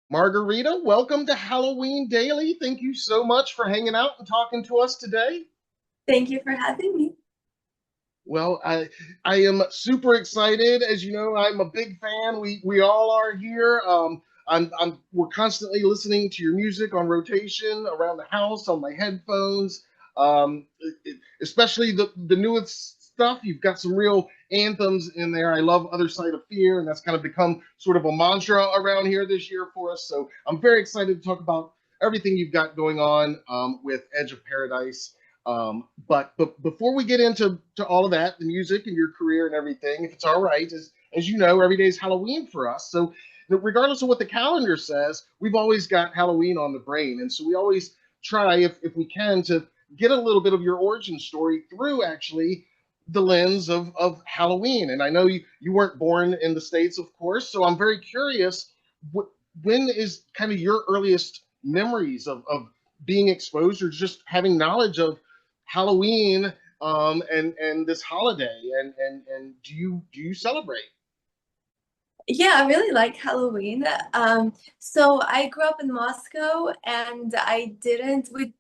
Margarita, welcome to Halloween Daily. Thank you so much for hanging out and talking to us today. Thank you for having me. Well, I am super excited. As you know, I'm a big fan. We all are here. We're constantly listening to your music on rotation around the house on my headphones. Um, Especially the newest stuff. You've got some real anthems in there. I love Other Side of Fear, and that's kind of become sort of a mantra around here this year for us. So I'm very excited to talk about everything you've got going on with Edge of Paradise. But before we get into all of that, the music and your career and everything, if it's all right, as you know, every day is Halloween for us. So regardless of what the calendar says, we've always got Halloween on the brain, and so we always try, if we can, to get a little bit of your origin story through actually the lens of Halloween. And I know you weren't born in the States, of course, so I'm very curious. What, when is kind of your earliest memories of being exposed or just having knowledge of Halloween and this holiday and do you celebrate? Yeah, I really like Halloween. So I grew up in Moscow and I didn't we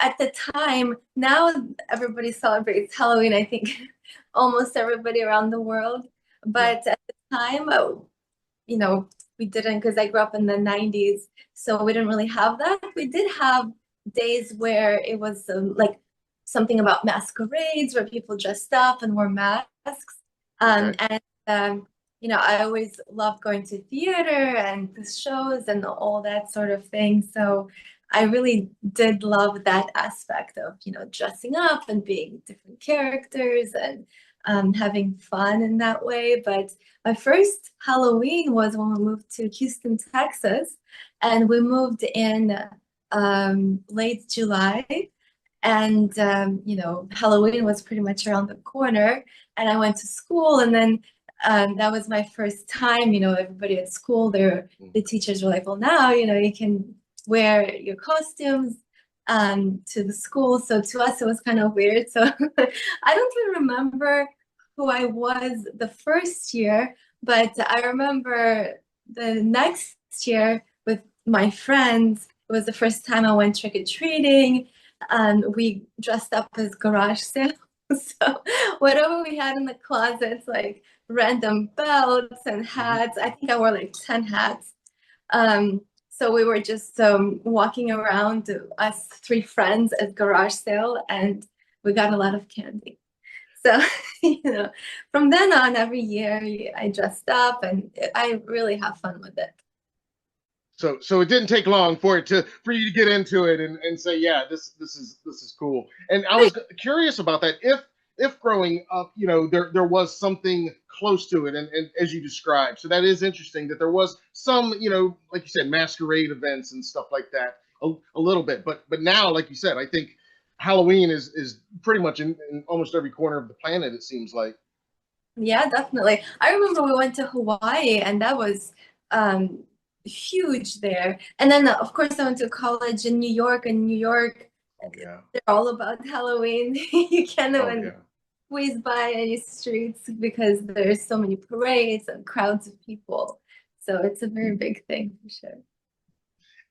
at the time, now everybody celebrates Halloween, I think almost everybody around the world. Yeah. But at the time, you know, we didn't because I grew up in the 90s, so we didn't really have that. We did have days where it was like something about masquerades where people dressed up and wore masks. Okay. And I always loved going to theater and the shows and all that sort of thing. So I really did love that aspect of, dressing up and being different characters and having fun in that way. But my first Halloween was when we moved to Houston, Texas, and we moved in late July. And Halloween was pretty much around the corner, and I went to school, and then that was my first time. Everybody at school, the teachers were like, "Well, now you can wear your costumes to the school." So to us, it was kind of weird. So I don't even remember who I was the first year, but I remember the next year with my friends. It was the first time I went trick-or-treating. We dressed up as garage sale. So whatever we had in the closets, like random belts and Mhm. hats. I think I wore like 10 hats. So we were just walking around, us three friends at garage sale, and we got a lot of candy. So, you know, from then on, every year I dressed up and I really have fun with it. So it didn't take long for you to get into it and say, yeah, this is cool. And I was curious about that. If growing up, there was something close to it, and as you described, so that is interesting that there was some, like you said, masquerade events and stuff like that, a little bit. But now, like you said, I think Halloween is pretty much in almost every corner of the planet. It seems like. Yeah, definitely. I remember we went to Hawaii and that was huge there. And then, of course, I went to college in New York, and New York, Oh yeah. they're all about Halloween. You can't Oh even yeah. squeeze by any streets because there's so many parades and crowds of people. So it's a very big thing for sure.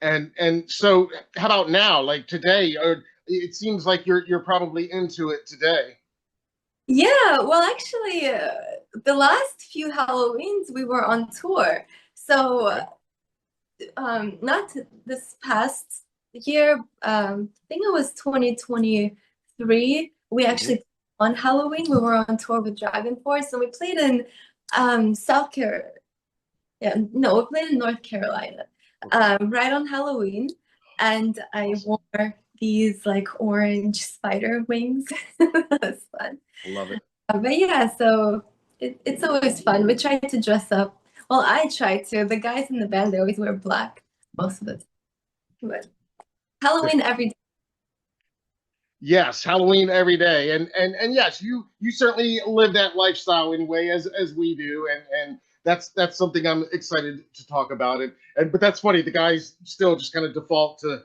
And so, how about now? Like today, or it seems like you're probably into it today. Yeah, well, actually, the last few Halloweens we were on tour. So, Okay. not this past year, I think it was 2023. We Hmm. actually, on Halloween, we were on tour with Dragon Force and we played in South Carolina. Yeah, no, we played in North Carolina, Okay. right on Halloween. And I Awesome. wore these like orange spider wings. That was fun. I love it. But yeah, so it's always fun. We try to dress up. Well, I try to. The guys in the band, they always wear black most of the time. But Halloween every day. Yes, Halloween every day, and yes, you certainly live that lifestyle anyway, as we do, and that's something I'm excited to talk about. And but that's funny. The guys still just kind of default to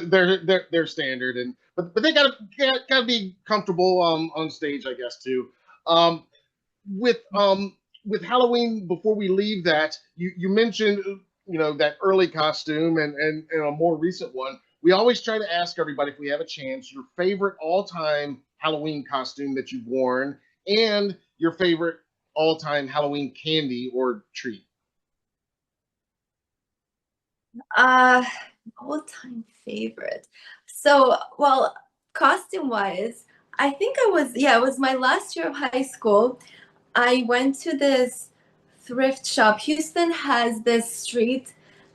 their standard, and but they gotta be comfortable on stage, I guess too. With with Halloween, before we leave that, you mentioned that early costume and a more recent one, we always try to ask everybody if we have a chance your favorite all-time Halloween costume that you've worn and your favorite all-time Halloween candy or treat. Uh, All-time favorite. So, well, costume wise, I think it was my last year of high school. I went to this thrift shop. Houston has this street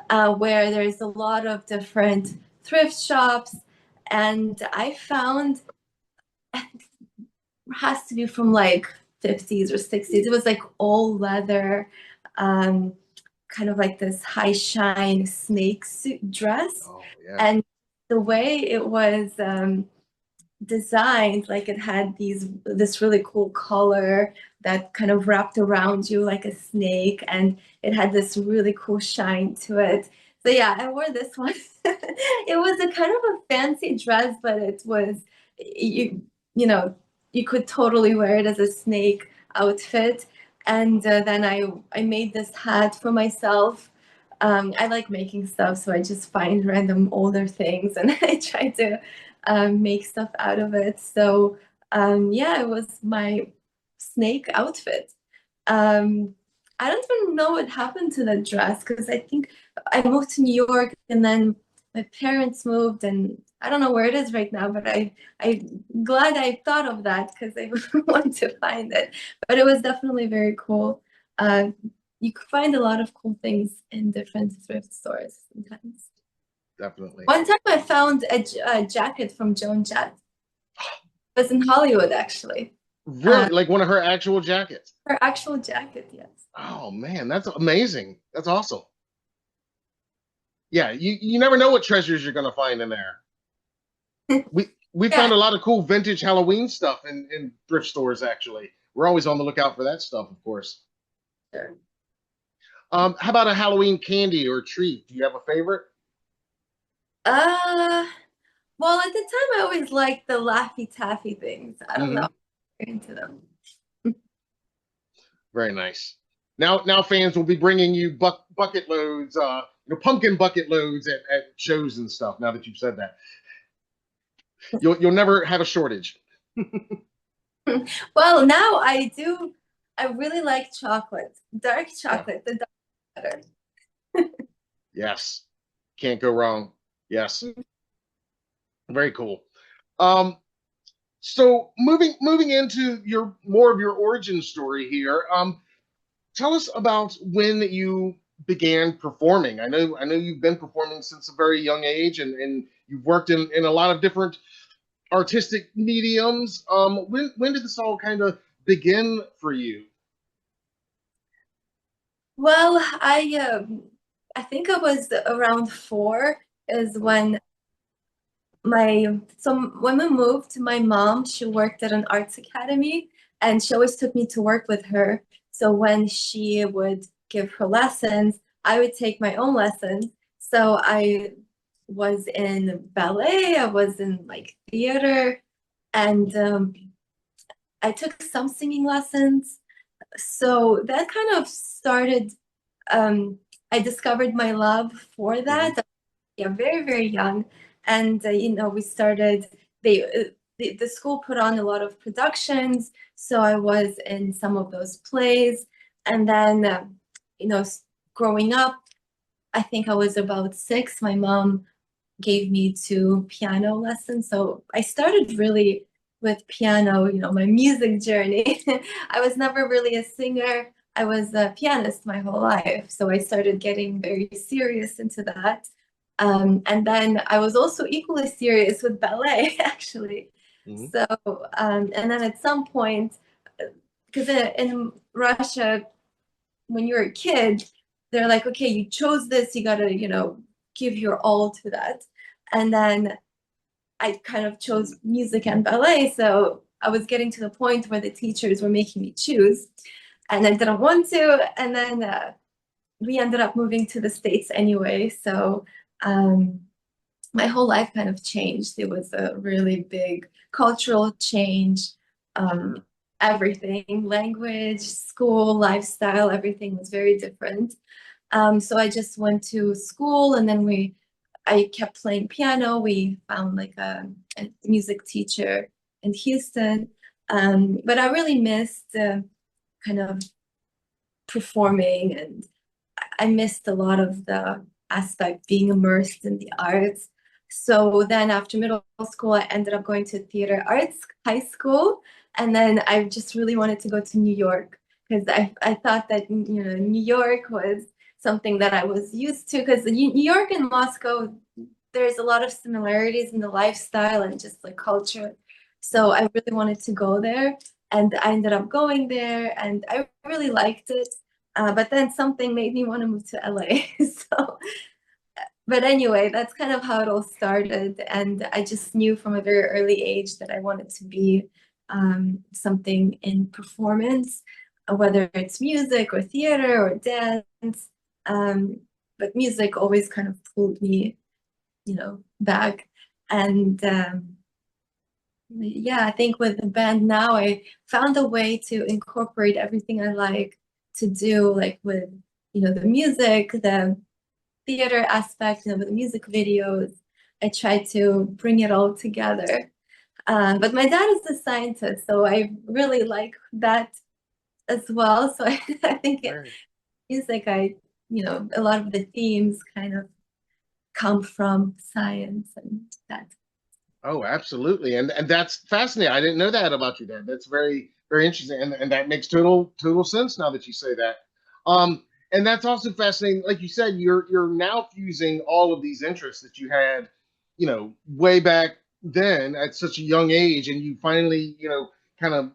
where there's a lot of different thrift shops, and I found it has to be from like 50s or 60s. It was like all leather, um, kind of like this high shine snake suit dress, Oh yeah. and the way it was designed, like it had this really cool collar that kind of wrapped around you like a snake, and it had this really cool shine to it. So yeah, I wore this one. It was a kind of a fancy dress, but it was you know you could totally wear it as a snake outfit. And then I made this hat for myself. I like making stuff, so I just find random older things and I try to make stuff out of it. So yeah, it was my snake outfit. Um, I don't even know what happened to that dress because I think I moved to New York and then my parents moved and I don't know where it is right now, but I'm glad I thought of that because I want to find it. But it was definitely very cool. Uh, you could find a lot of cool things in different thrift stores sometimes. Definitely. One time I found a jacket from Joan Jett. It was in Hollywood, actually. Uh, Really, like one of her actual jackets. Her actual jacket, yes. Oh man, that's amazing. That's awesome. Yeah, you never know what treasures you're gonna find in there. We Yeah, found a lot of cool vintage Halloween stuff in thrift stores. Actually, we're always on the lookout for that stuff, of course. sure. How about a Halloween candy or treat? Do you have a favorite? Uh, well, at the time I always liked the Laffy Taffy things. I don't know Hmm. if you're into them. Very nice. Now fans will be bringing you bucket loads, pumpkin bucket loads at shows and stuff. Now that you've said that, you'll never have a shortage. Well, now I do. I really like chocolate, dark Yeah. chocolate, the dark better. Yes. Can't go wrong. Yes. Very cool. Um, so moving into your more of your origin story here. Tell us about when you began performing. I know you've been performing since a very young age, and you've worked in a lot of different artistic mediums. When did this all kind of begin for you? Well, I think I was around 4 is when when we moved, my mom, she worked at an arts academy and she always took me to work with her. So when she would give her lessons, I would take my own lessons. So I was in ballet, I was in like theater, and I took some singing lessons. So that kind of started, um, I discovered my love for Hmm. that. Yeah, very, very young. And, we started, the school put on a lot of productions. So I was in some of those plays. And then, you know, growing up, I think I was about 6. My mom gave me to piano lessons. So I started really with piano, my music journey. I was never really a singer. I was a pianist my whole life. So I started getting very serious into that. And then I was also equally serious with ballet, actually. Hmm. So, and then at some point, because in Russia, when you're a kid, they're like, okay, you chose this, you gotta, give your all to that. And then I kind of chose music and ballet. So I was getting to the point where the teachers were making me choose, and I didn't want to. And then we ended up moving to the States anyway. So um, my whole life kind of changed. It was a really big cultural change. Um, Everything, language, school, lifestyle, everything was very different. So I just went to school, and then I kept playing piano. We found like a music teacher in Houston. But I really missed kind of performing, and I missed a lot of the aspect being immersed in the arts. So then after middle school, I ended up going to theater arts high school. And then I just really wanted to go to New York because I thought that, New York was something that I was used to, because New York and Moscow, there's a lot of similarities in the lifestyle and just like culture. So I really wanted to go there. And I ended up going there, and I really liked it. But then something made me want to move to LA. So, but anyway, that's kind of how it all started. And I just knew from a very early age that I wanted to be something in performance, whether it's music or theater or dance. Um, but music always kind of pulled me, back. And yeah, I think with the band now, I found a way to incorporate everything I like to do, like with, the music, the theater aspect, with the music videos. I try to bring it all together. But my dad is a scientist, so I really like that as well. So I think Right. music, a lot of the themes kind of come from science and that. Oh, absolutely. And that's fascinating. I didn't know that about your dad. That's very, very interesting. And that makes total sense now that you say that. And that's also fascinating. Like you said, you're now fusing all of these interests that you had, way back then at such a young age, and you finally, kind of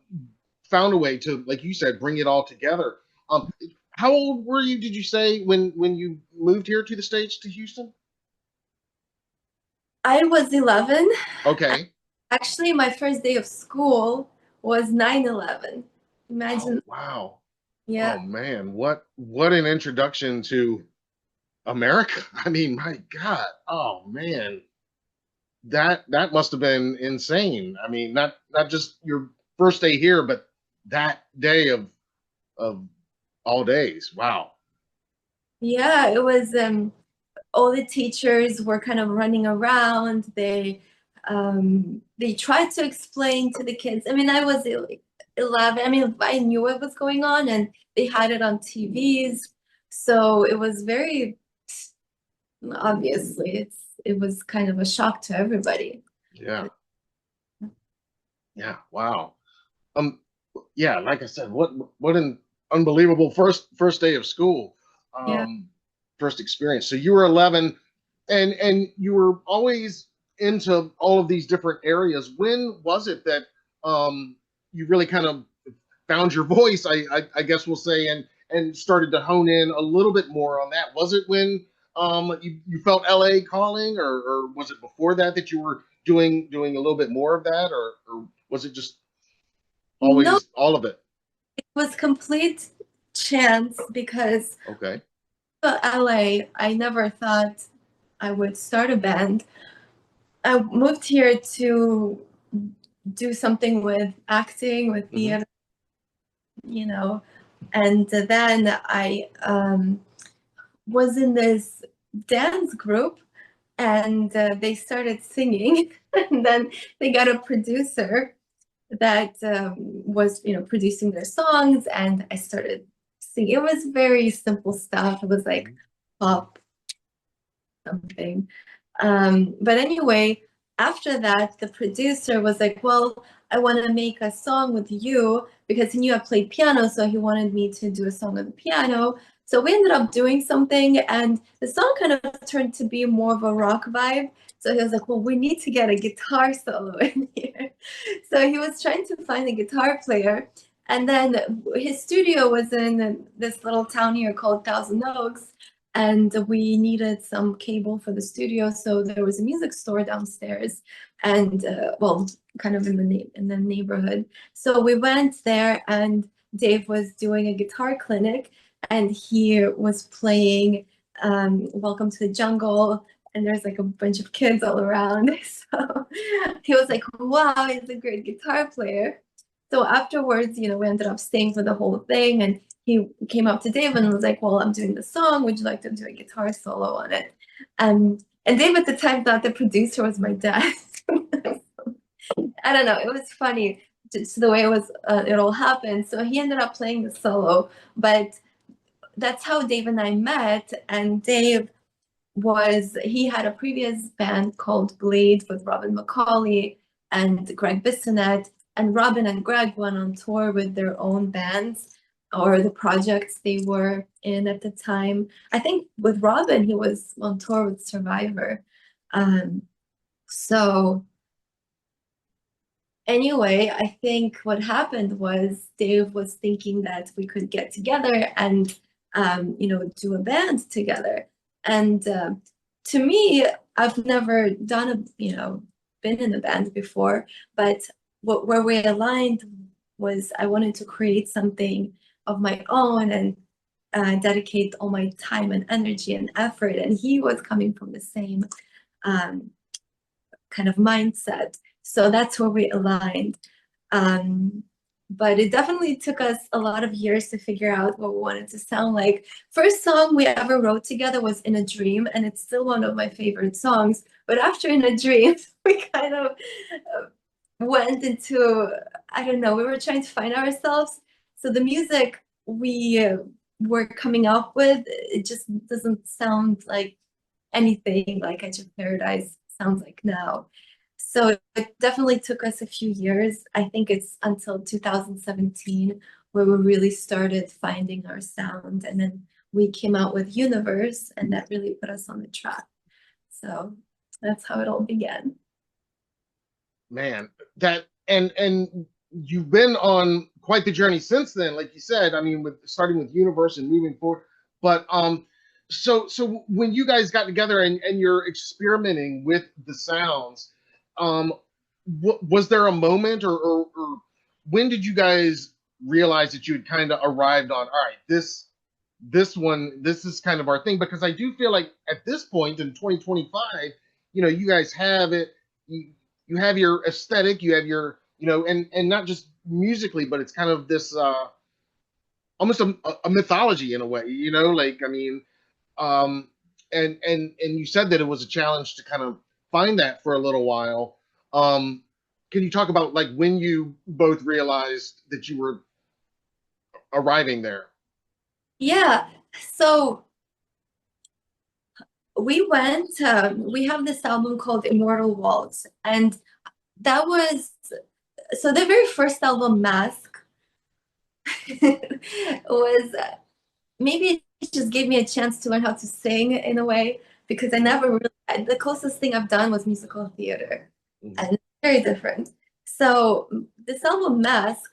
found a way to, like you said, bring it all together. How old were you, did you say, when you moved here to the States, to Houston? I was 11. Okay. Actually, my first day of school was 9/11. Oh, Imagine, wow. Oh yeah. man, what an introduction to America. I mean, my God. Oh man. That must have been insane. I mean, not just your first day here, but that day of all days. Wow. Yeah, it was all the teachers were kind of running around. They tried to explain to the kids. I mean, I was 11. I mean, I knew what was going on, and they had it on TVs. So it was very obviously it was kind of a shock to everybody. Yeah. Yeah. Wow. Um yeah, like I said, what an unbelievable first day of school. Yeah. Um First experience. So you were 11, and you were always into all of these different areas. When was it that you really kind of found your voice, I guess we'll say, and started to hone in a little bit more on that? Was it when you felt LA calling, or was it before that you were doing a little bit more of that, or was it just No, always all of it? it was complete chance because Okay. LA, I never thought I would start a band. I moved here to do something with acting, with Hmm. theater, and then I was in this dance group, and they started singing, and then they got a producer that was, producing their songs, and I started singing. It was very simple stuff. It was like Hmm. pop something. But anyway, after that, the producer was like, well, I want to make a song with you, because he knew I played piano, so he wanted me to do a song on the piano. So we ended up doing something, and the song kind of turned to be more of a rock vibe. So he was like, well, we need to get a guitar solo in here. So he was trying to find a guitar player. And then his studio was in this little town here called Thousand Oaks, and we needed some cable for the studio. So there was a music store downstairs, and well, kind of in the neighborhood. So we went there, and Dave was doing a guitar clinic, and he was playing "Welcome to the Jungle." And there's like a bunch of kids all around. So he was like, wow, he's a great guitar player. So afterwards, we ended up staying for the whole thing, and he came up to Dave and was like, well, I'm doing the song. Would you like to do a guitar solo on it? And Dave at the time thought the producer was my dad. I don't know. It was funny just the way it all happened. So he ended up playing the solo, but that's how Dave and I met. And Dave he had a previous band called Blade with Robin McCauley and Greg Bissonette. And Robin and Greg went on tour with their own bands or the projects they were in at the time. I think with Robin, he was on tour with Survivor. So anyway, I think what happened was Dave was thinking that we could get together and do a band together. And to me, I've never been in a band before, but where we aligned was I wanted to create something of my own and dedicate all my time and energy and effort. And he was coming from the same kind of mindset. So that's where we aligned. But it definitely took us a lot of years to figure out what we wanted to sound like. First song we ever wrote together was In a Dream, and it's still one of my favorite songs. But after In a Dream, we kind of went into, I don't know, we were trying to find ourselves. So the music we were coming up with, it just doesn't sound like anything like Edge of Paradise sounds like now. So it definitely took us a few years. I think it's until 2017 where we really started finding our sound. And then we came out with Universe, and that really put us on the track. So that's how it all began. Man, that and you've been on quite the journey since then, like you said. I mean, with starting with Universe and moving forward. But so when you guys got together and you're experimenting with the sounds, was there a moment or when did you guys realize that you had kind of arrived on, all right, this is kind of our thing? Because I do feel like at this point in 2025, you guys have it. You have your aesthetic, you have your, and not just musically, but it's kind of this almost a mythology in a way, like, I mean, um, and you said that it was a challenge to kind of find that for a little while. Can you talk about like when you both realized that you were arriving there? Yeah. So we have this album called Immortal Waltz, and that was so the very first album, Mask, was maybe it just gave me a chance to learn how to sing in a way because I never really, the closest thing I've done was musical theater, Mhm. and it's very different. So this album, Mask,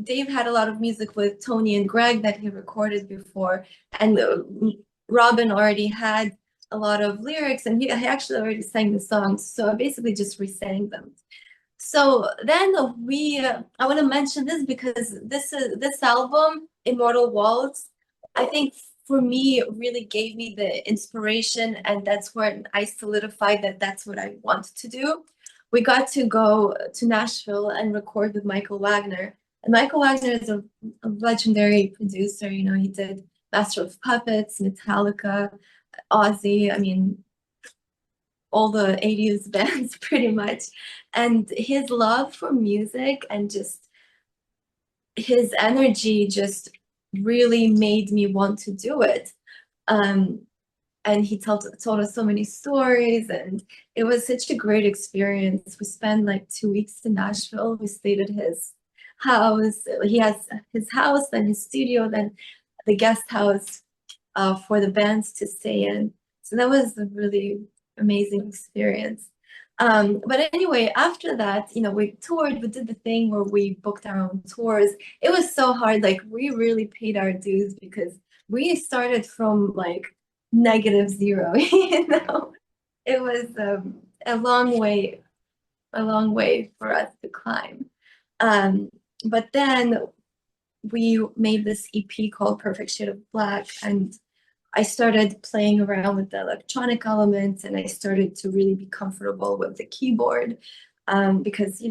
Dave had a lot of music with Tony and Greg that he recorded before, and Robin already had a lot of lyrics, and he actually already sang the songs. So I basically just re-sang them. So then I want to mention this because this album, Immortal Waltz, I think for me really gave me the inspiration, and that's when I solidified that that's what I want to do. We got to go to Nashville and record with Michael Wagner. And Michael Wagner is a legendary producer. He did Master of Puppets, Metallica, Ozzy. I mean, all the 80s bands pretty much. And his love for music and just his energy just really made me want to do it. Um, and he told us so many stories, and it was such a great experience. We spent like 2 weeks in Nashville. We stayed at his house. He has his house, then his studio, then the guest house for the bands to stay in. So that was a really amazing experience. But anyway, after that, we toured, we did the thing where we booked our own tours. It was so hard. Like, we really paid our dues because we started from like -0, It was a long way for us to climb. But then we made this EP called Perfect Shade of Black, and I started playing around with the electronic elements, and I started to really be comfortable with the keyboard because,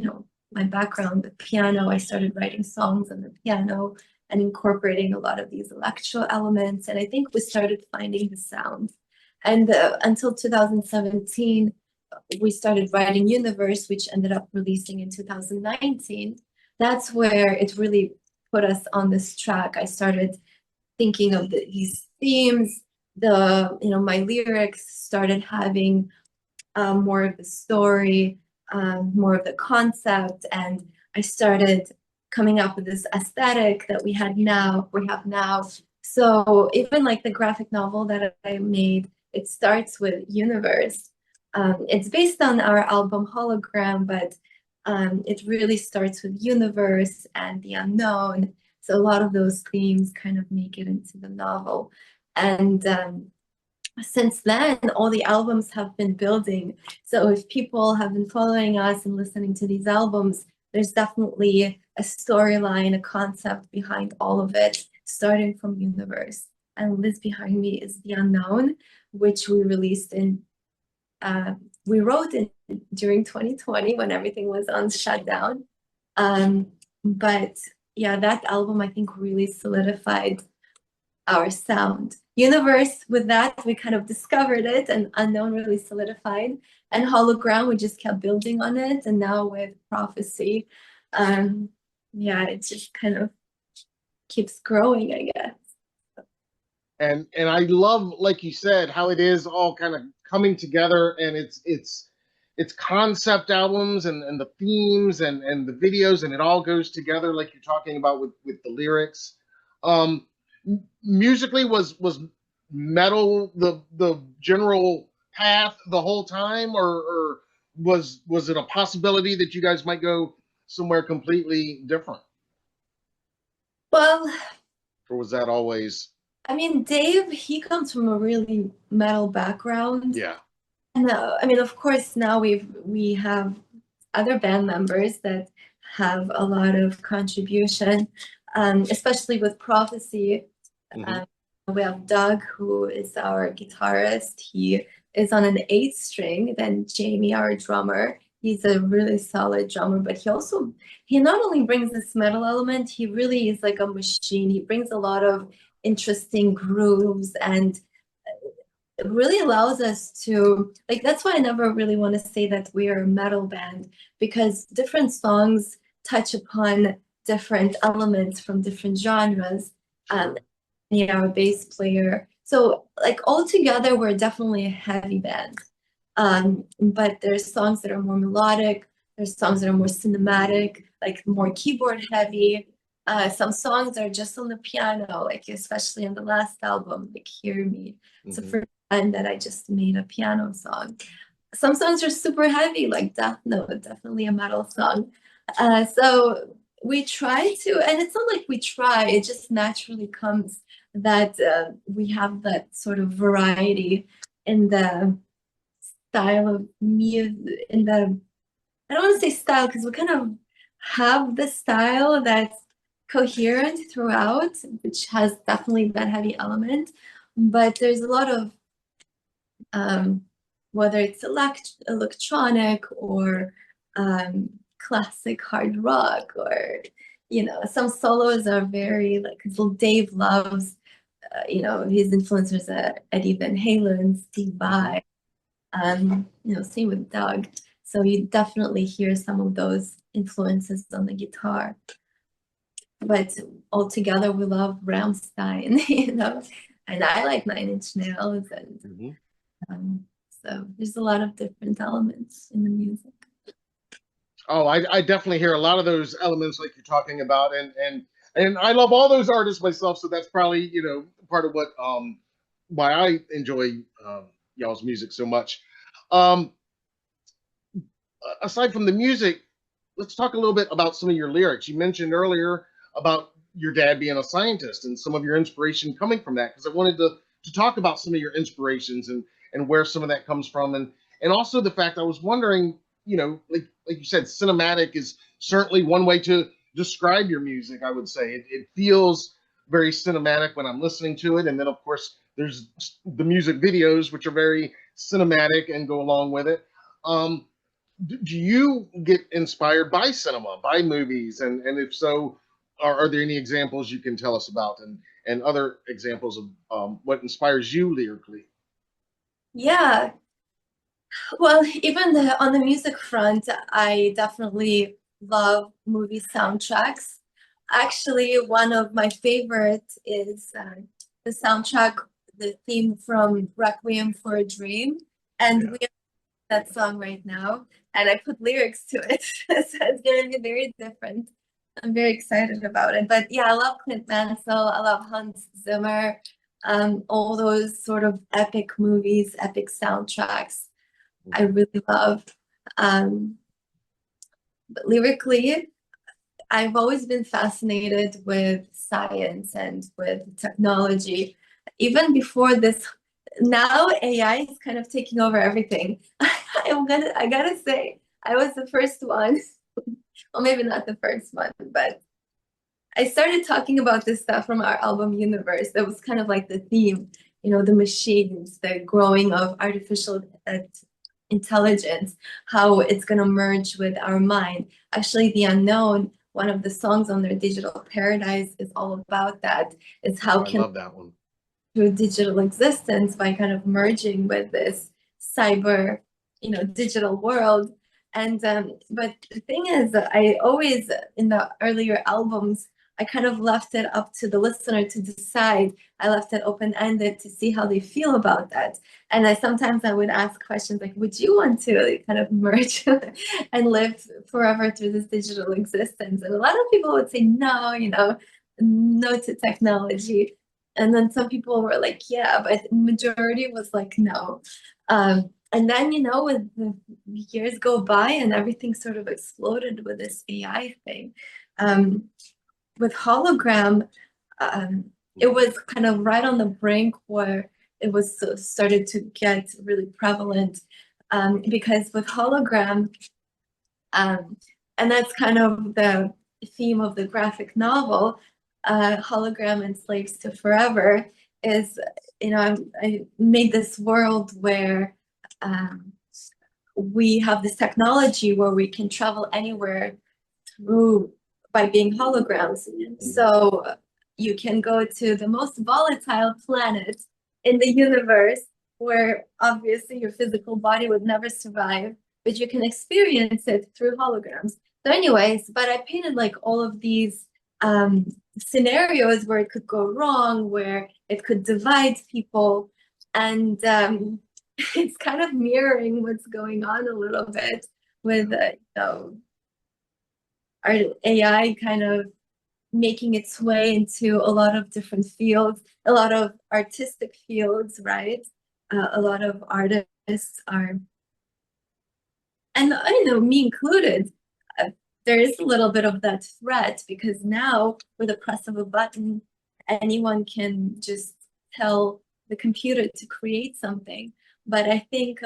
my background with piano, I started writing songs on the piano, and incorporating a lot of these electro elements. And I think we started finding the sound. And until 2017, we started writing Universe, which ended up releasing in 2019. That's where it really put us on this track. I started thinking of these themes. My lyrics started having more of the story, more of the concept, and I started coming up with this aesthetic that we have now. So even like the graphic novel that I made, it starts with Universe. It's based on our album Hologram, but it really starts with Universe and the unknown. So a lot of those themes kind of make it into the novel. And since then, all the albums have been building. So if people have been following us and listening to these albums, there's definitely a storyline, a concept behind all of it, starting from Universe. And this behind me is The Unknown, which we released we wrote it during 2020 when everything was on shutdown. But yeah, that album I think really solidified our sound. Universe, with that, we kind of discovered it, and Unknown really solidified. And Hologram, we just kept building on it. And now with Prophecy, it just kind of keeps growing, I guess. And I love, like you said, how it is all kind of coming together, and it's concept albums and the themes and the videos, and it all goes together like you're talking about with the lyrics. Musically, was metal the general path the whole time, or was it a possibility that you guys might go somewhere completely different? Well, or was that always? I mean, Dave, he comes from a really metal background. Yeah. And I mean, of course, now we have other band members that have a lot of contribution, especially with Prophecy. We have Doug, who is our guitarist. He is on an 8th string. Then Jamie, our drummer, he's a really solid drummer, but he not only brings this metal element, he really is like a machine. He brings a lot of interesting grooves, and it really allows us to, like, that's why I never really want to say that we are a metal band, because different songs touch upon different elements from different genres. Our bass player. So like all together, we're definitely a heavy band. But there's songs that are more melodic. There's songs that are more cinematic, like more keyboard heavy. Some songs are just on the piano, like especially on the last album, like Hear Me. It's the first time that I just made a piano song. Some songs are super heavy, like Death Note, definitely a metal song. So we try to, and it's not like we try, it just naturally comes that we have that sort of variety in the style of music, I don't want to say style, because we kind of have the style that's coherent throughout, which has definitely that heavy element, but there's a lot of whether it's electronic or classic hard rock, or some solos are very like, Dave loves his influencers are Eddie Van Halen, Steve Vai, same with Doug. So you definitely hear some of those influences on the guitar. But altogether, we love Rammstein, and I like Nine Inch Nails, and so there's a lot of different elements in the music. Oh, I definitely hear a lot of those elements like you're talking about, and I love all those artists myself, so that's probably part of what why I enjoy y'all's music so much. Aside from the music, let's talk a little bit about some of your lyrics. You mentioned earlier about your dad being a scientist and some of your inspiration coming from that, because I wanted to talk about some of your inspirations and where some of that comes from, and also the fact I was wondering, like you said, cinematic is certainly one way to describe your music. I would say it feels very cinematic when I'm listening to it, and then of course there's the music videos, which are very cinematic and go along with it. Do you get inspired by cinema, by movies, and if so, are there any examples you can tell us about, and other examples of what inspires you lyrically? Yeah, well, even on the music front, I definitely love movie soundtracks. Actually, one of my favorites is the soundtrack, the theme from Requiem for a Dream. And Yeah, we have that song right now, and I put lyrics to it. So it's going to be very different. I'm very excited about it. But yeah, I love Clint Mansell. I love Hans Zimmer. All those sort of epic movies, epic soundtracks. I really love. Um, but lyrically, I've always been fascinated with science and with technology. Even before this, now AI is kind of taking over everything. I gotta say, I was the first one, well, maybe not the first one, but I started talking about this stuff from our album Universe. That was kind of like the theme, the machines, the growing of artificial intelligence, how it's going to merge with our mind. Actually, The Unknown, one of the songs on their Digital Paradise, is all about that. It's oh, how I can love that one. through digital existence by kind of merging with this cyber, digital world. And but the thing is, I always in the earlier albums, I kind of left it up to the listener to decide. I left it open-ended to see how they feel about that. And I would ask questions like, would you want to like, kind of merge and live forever through this digital existence? And a lot of people would say no, no to technology. And then some people were like, yeah, but majority was like, no. And then, as the years go by and everything sort of exploded with this AI thing. Um, with hologram, it Mhm. was kind of right on the brink where it was started to get really prevalent. Because with hologram, um, and that's kind of the theme of the graphic novel, Hologram Enslaves to Forever, is, I made this world where we have this technology where we can travel anywhere through by being holograms. So you can go to the most volatile planet in the universe where obviously your physical body would never survive, but you can experience it through holograms. So, anyways, but I painted like all of these um, scenarios where it could go wrong, where it could divide people, and it's kind of mirroring what's going on a little bit with our AI kind of making its way into a lot of different fields, a lot of artistic fields, right? A lot of artists are, and I know me included, uh, there is a little bit of that threat because now with the press of a button, anyone can just tell the computer to create something. But I think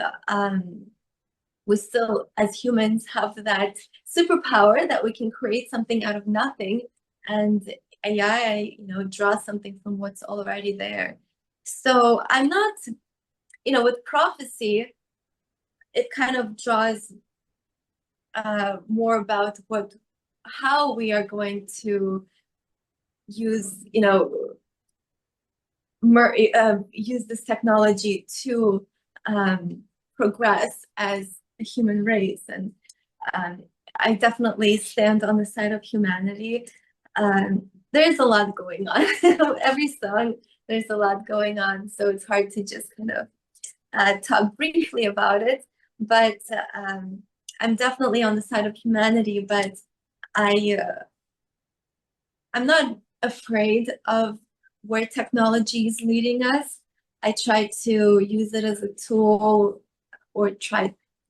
we still, as humans, have that superpower that we can create something out of nothing, and AI, draws something from what's already there. So I'm not, with prophecy, it kind of draws more about how we are going to use, use this technology to progress as a human race. And um, I definitely stand on the side of humanity. There's a lot going on. Every song, there's a lot going on. So it's hard to just kind of talk briefly about it. But I'm definitely on the side of humanity, but I I'm not afraid of where technology is leading us. I try to use it as a tool or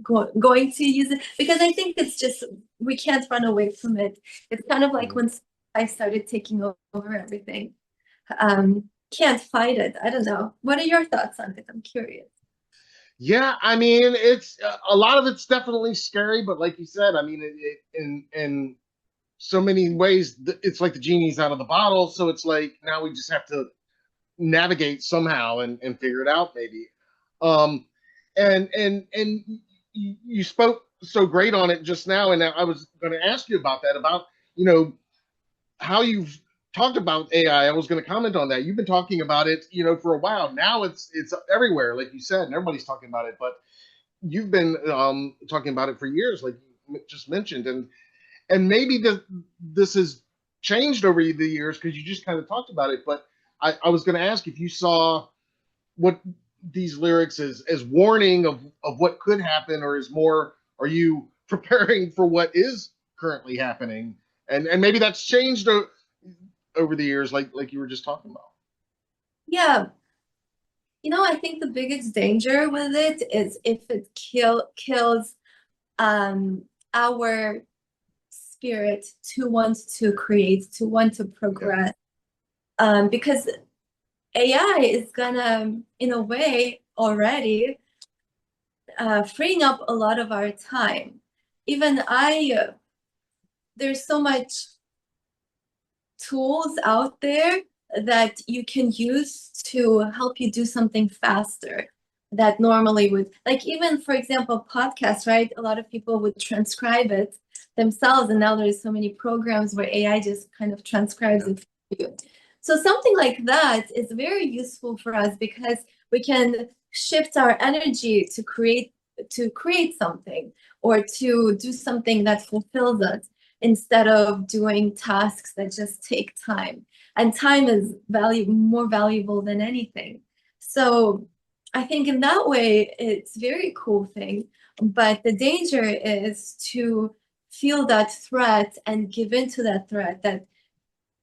going to use it because I think it's just, we can't run away from it. It's kind of like when I started taking over everything. Can't fight it. I don't know. What are your thoughts on it? I'm curious. Yeah, I mean, it's a lot of it's definitely scary, but like you said, I mean, in so many ways, it's like the genie's out of the bottle. So it's like now we just have to navigate somehow and figure it out, maybe. Um, and you spoke so great on it just now, and I was going to ask you about that, about you know how you've talked about AI. I was going to comment on that. You've been talking about it, for a while now. It's everywhere, like you said, and everybody's talking about it. But you've been talking about it for years, like you just mentioned, and maybe this has changed over the years because you just kind of talked about it. But I was going to ask if you saw what these lyrics as warning of what could happen, or is more, are you preparing for what is currently happening, and maybe that's changed over the years, like you were just talking about. Yeah, I think the biggest danger with it is if it kills um our spirit to want to create, to want to Okay. progress. Because AI is gonna, in a way, already freeing up a lot of our time. Even there's so much tools out there that you can use to help you do something faster that normally would, like, even for example, podcasts, right? A lot of people would transcribe it themselves, and now there's so many programs where AI just kind of transcribes Yeah. it for you. So something like that is very useful for us because we can shift our energy to create something or to do something that fulfills us instead of doing tasks that just take time. And time is more valuable than anything. So I think in that way, it's a very cool thing. But the danger is to feel that threat and give into that threat that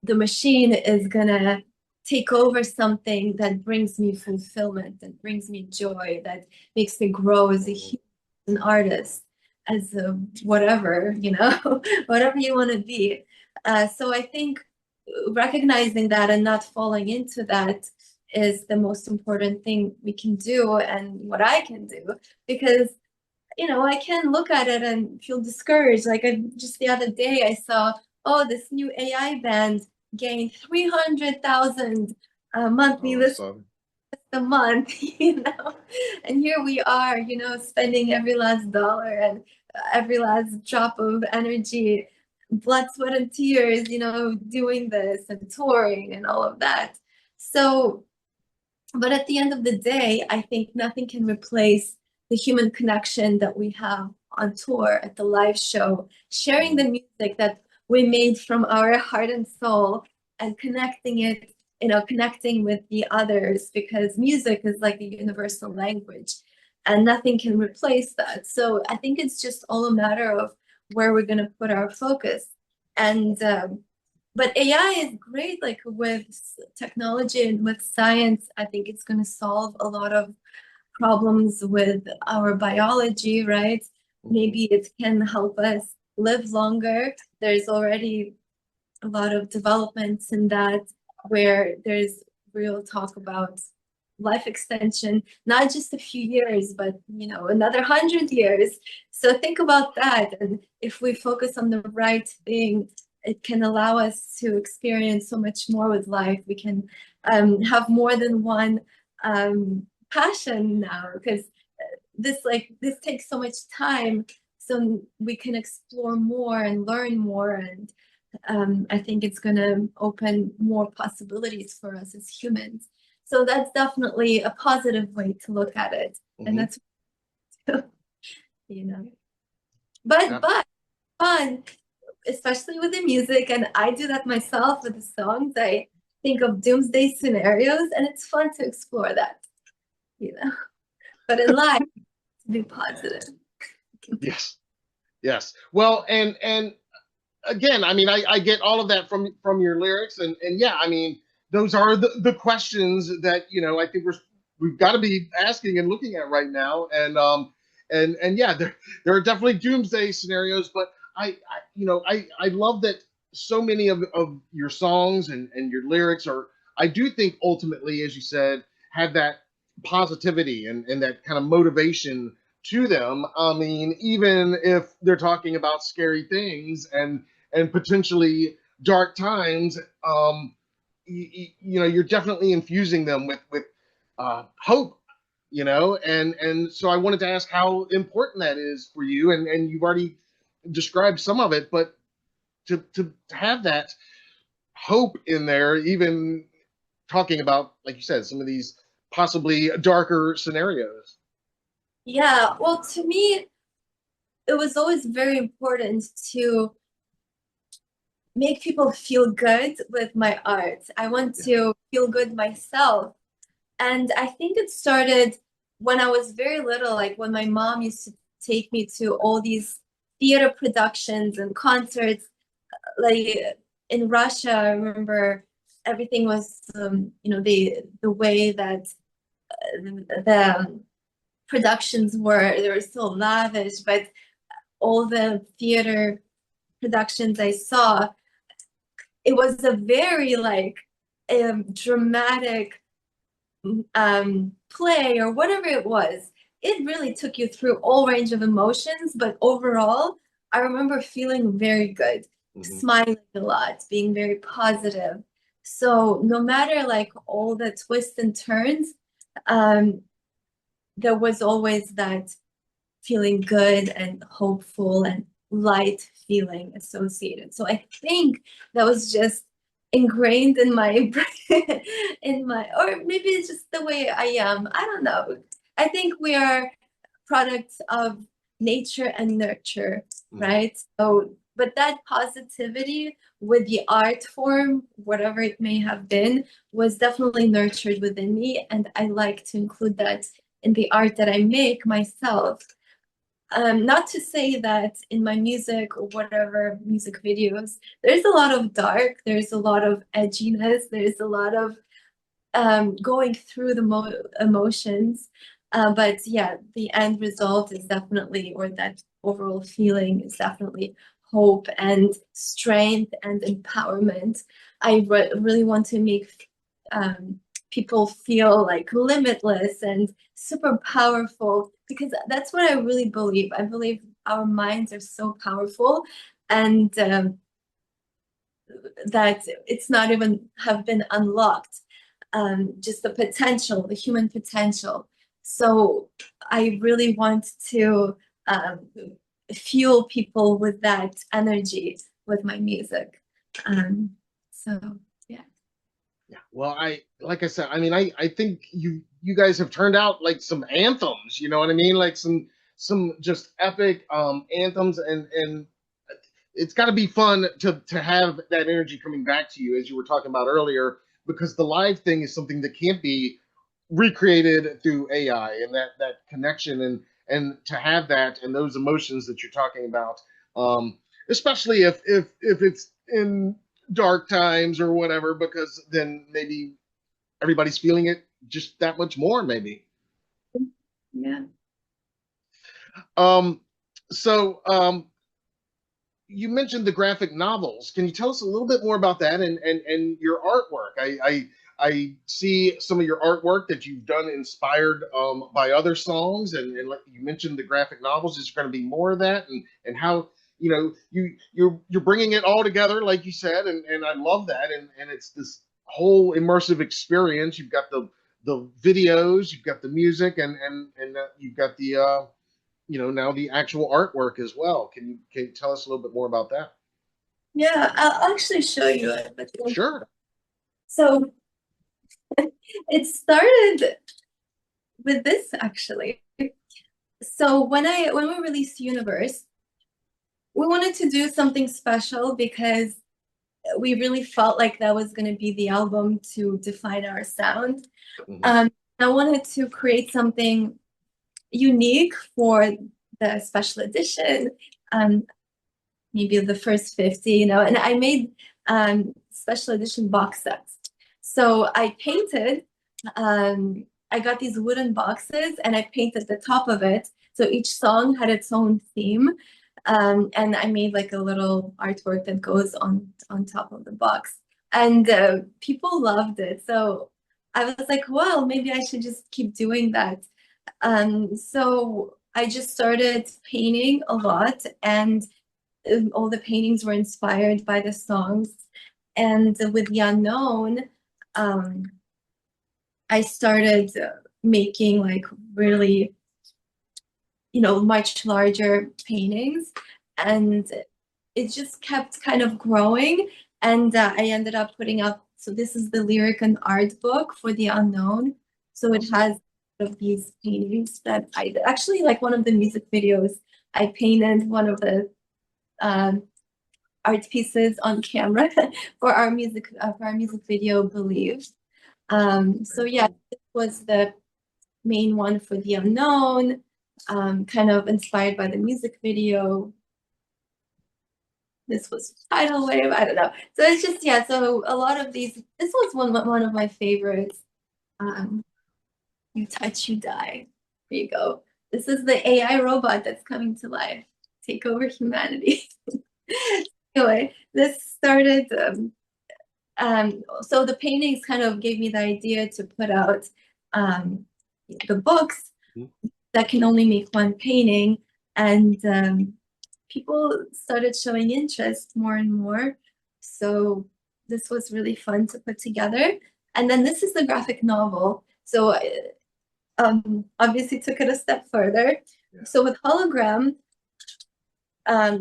the machine is gonna take over something that brings me fulfillment, that brings me joy, that makes me grow as a Mhm. human, an artist, as a whatever, whatever you want to be. So I think recognizing that and not falling into that is the most important thing we can do and what I can do because I can look at it and feel discouraged. Like just the other day, I saw, oh, this new AI band gained 300,000 monthly Oh, listeners so a month, and here we are, spending every last dollar and every last drop of energy, blood, sweat, and tears, doing this and touring and all of that. So but at the end of the day, I think nothing can replace the human connection that we have on tour at the live show, sharing the mhm. music that we made from our heart and soul and connecting it, connecting with the others because music is like a universal language and nothing can replace that. So I think it's just all a matter of where we're going to put our focus. And but AI is great, like with technology and with science. I think it's going to solve a lot of problems with our biology, right? Mhm. Maybe it can help us live longer. There's already a lot of developments in that where there's real talk about life extension, not just a few years, but another 100 years. So think about that. And if we focus on the right thing, it can allow us to experience so much more with life. We can have more than one passion now because this takes so much time so we can explore more and learn more and I think it's going to open more possibilities for us as humans. So that's definitely a positive way to look at it. And Mhm. that's, you know, but fun, especially with the music. And I do that myself with the songs. I think of doomsday scenarios and it's fun to explore that, you know, but in life, to be positive. Yes. Yes. Well, and again, I mean, I get all of that from your lyrics, and yeah, I mean, those are the questions that I think we've got to be asking and looking at right now, and yeah, there are definitely doomsday scenarios, but I love that so many of your songs and your lyrics are, I do think ultimately, as you said, have that positivity and that kind of motivation to them. I mean, even if they're talking about scary things and potentially dark times, you're definitely infusing them with hope, and so I wanted to ask how important that is for you, and you've already described some of it, but to have that. hope in there, even talking about, like you said, some of these possibly darker scenarios. Yeah, well, to me, it was always very important to make people feel good with my art. I want Yeah. to feel good myself. And I think it started when I was very little, like when my mom used to take me to all these theater productions and concerts. Like in Russia, I remember everything was, the way that the productions were, they were so lavish, but all the theater productions I saw, it was a very like dramatic play or whatever it was. It really took you through all range of emotions, but overall, I remember feeling very good, Mm-hmm. smiling a lot, being very positive. So no matter like all the twists and turns, um, there was always that feeling good and hopeful and light feeling associated. So I think that was just ingrained in my brain, or maybe it's just the way I am. I don't know. I think we are products of nature and nurture, Mm-hmm. right? So, but that positivity with the art form, whatever it may have been, was definitely nurtured within me. And I like to include that in the art that I make myself. Not to say that in my music or whatever music videos, there's a lot of dark, there's a lot of edginess, there's a lot of going through the emotions. But yeah, the end result is definitely, or that overall feeling is definitely hope and strength and empowerment. I really want to make people feel like limitless and super powerful because that's what I really believe. I believe our minds are so powerful and that it's not even have been unlocked. Just the potential, the human potential. So I really want to um, fuel people with that energy with my music. Um, so yeah. Yeah. Well, like I said, I mean, I think you guys have turned out like some anthems, you know what I mean? Like some just epic anthems, and it's got to be fun to have that energy coming back to you as you were talking about earlier, because the live thing is something that can't be recreated through AI, and that connection and to have that and those emotions that you're talking about, especially if it's in dark times or whatever, because then maybe everybody's feeling it just that much more, maybe. Yeah. Um, so you mentioned the graphic novels. Can you tell us a little bit more about that and your artwork? I see some of your artwork that you've done inspired by other songs, and like you mentioned the graphic novels. Is there going to be more of that, and how you're bringing it all together, like you said, and I love that, and it's this whole immersive experience. You've got the videos, you've got the music, and you've got the now the actual artwork as well. Can you tell us a little bit more about that? Yeah, I'll actually show you it. Sure. So it started with this actually. So when we released Universe, we wanted to do something special because we really felt like that was going to be the album to define our sound. Hmm. I wanted to create something unique for the special edition, um, maybe the first 50, and I made special edition box sets. So I painted, I got these wooden boxes and I painted the top of it. So each song had its own theme. And I made like a little artwork that goes on top of the box. And people loved it. So I was like, well, maybe I should just keep doing that. So I just started painting a lot, and all the paintings were inspired by the songs. And with the unknown, um, I started making like really, much larger paintings, and it just kept kind of growing. And I ended up putting up, so this is the lyric and art book for the unknown. So it has of these paintings that I actually, like one of the music videos, I painted one of the art pieces on camera for our music video, Believe. So yeah, this was the main one for the unknown, kind of inspired by the music video. This was tidal wave, I don't know. So it's just, yeah, so a lot of these, this was one of my favorites. You touch, you die. There you go. This is the AI robot that's coming to life. Take over humanity. Anyway, this started, so the paintings kind of gave me the idea to put out the books that can only make one painting. And people started showing interest more and more. So this was really fun to put together. And then this is the graphic novel. So obviously took it a step further. Yeah. So with Hologram,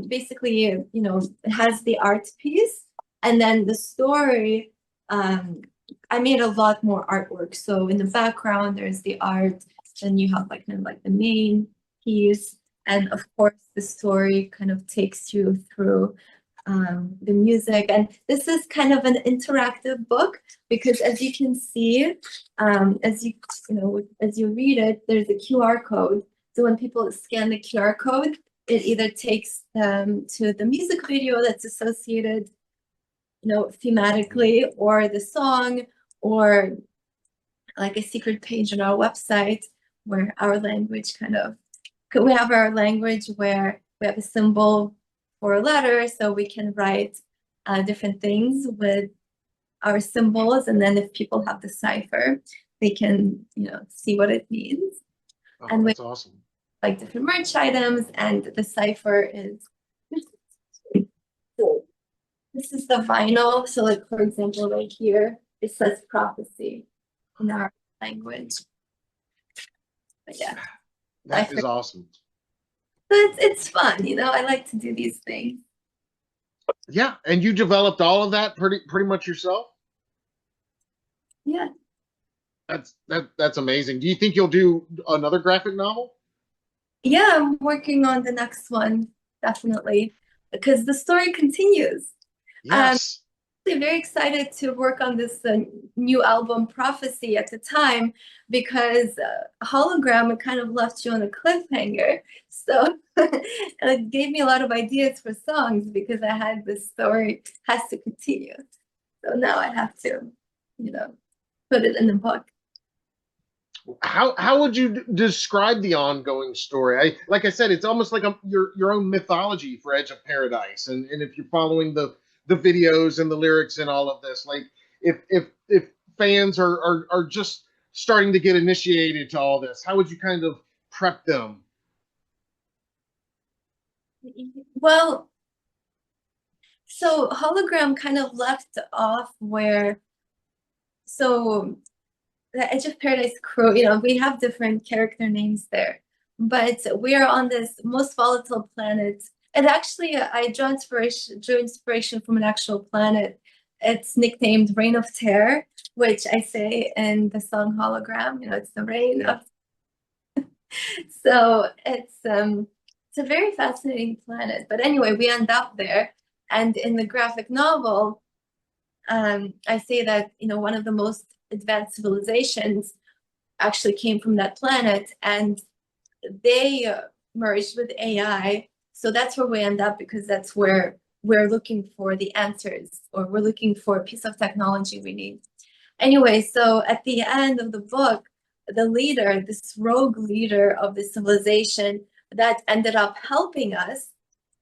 basically, you know, it has the art piece, and then the story, I made a lot more artwork. So in the background, there's the art, then you have like kind of like the main piece, and of course the story kind of takes you through the music. And this is kind of an interactive book because, as you can see, as you read it, there's a QR code. So when people scan the QR code, it either takes them to the music video that's associated, you know, thematically, or the song, or like a secret page on our website where our language kind of, we have our language where we have a symbol for a letter, so we can write different things with our symbols, and then if people have the cipher, they can, you know, see what it means. Oh, and that's awesome. Like different merch items, and the cipher is, so this is the vinyl. So like, for example, right here, it says prophecy in our language. But yeah. That is awesome. It's fun, you know, I like to do these things. Yeah, and you developed all of that pretty much yourself? Yeah. That's amazing. Do you think you'll do another graphic novel? Yeah, I'm working on the next one, definitely, because the story continues. Yes. I'm very excited to work on this new album, Prophecy, at the time, because Hologram kind of left you on a cliffhanger. So it gave me a lot of ideas for songs because I had this story has to continue. So now I have to, you know, put it in the book. How would you describe the ongoing story? Like I said, it's almost like your own mythology for Edge of Paradise, and if you're following the videos and the lyrics and all of this, like if fans are just starting to get initiated to all this, how would you kind of prep them? Well, so Hologram kind of left off where, so the Edge of Paradise crew, you know, we have different character names there, but we're on this most volatile planet. And actually, I drew inspiration from an actual planet. It's nicknamed Reign of Terror, which I say in the song Hologram. You know, it's the reign of. So it's a very fascinating planet. But anyway, we end up there, and in the graphic novel, I say that, you know, one of the most advanced civilizations actually came from that planet, and they merged with AI. So that's where we end up, because that's where we're looking for the answers, or we're looking for a piece of technology we need. Anyway, so at the end of the book, the leader, this rogue leader of the civilization that ended up helping us,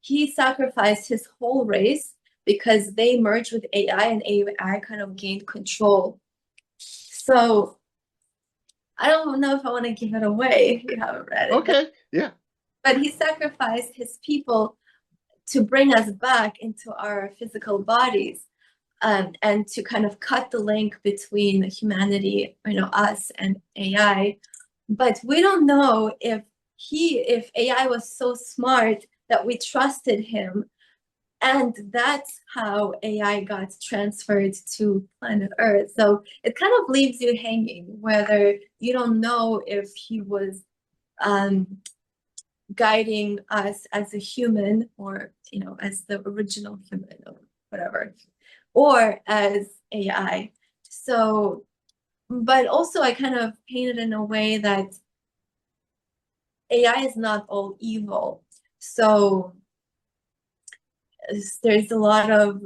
he sacrificed his whole race because they merged with AI, and AI kind of gained control. So I don't know if I want to give it away if you haven't read it. Okay, yeah. But he sacrificed his people to bring us back into our physical bodies, and to kind of cut the link between humanity, you know, us and AI. But we don't know if AI was so smart that we trusted him And that's how AI got transferred to planet Earth. So it kind of leaves you hanging, whether you don't know if he was um, guiding us as a human, or as the original human, or whatever, or as AI. So, but also I kind of painted in a way that AI is not all evil. So there's a lot of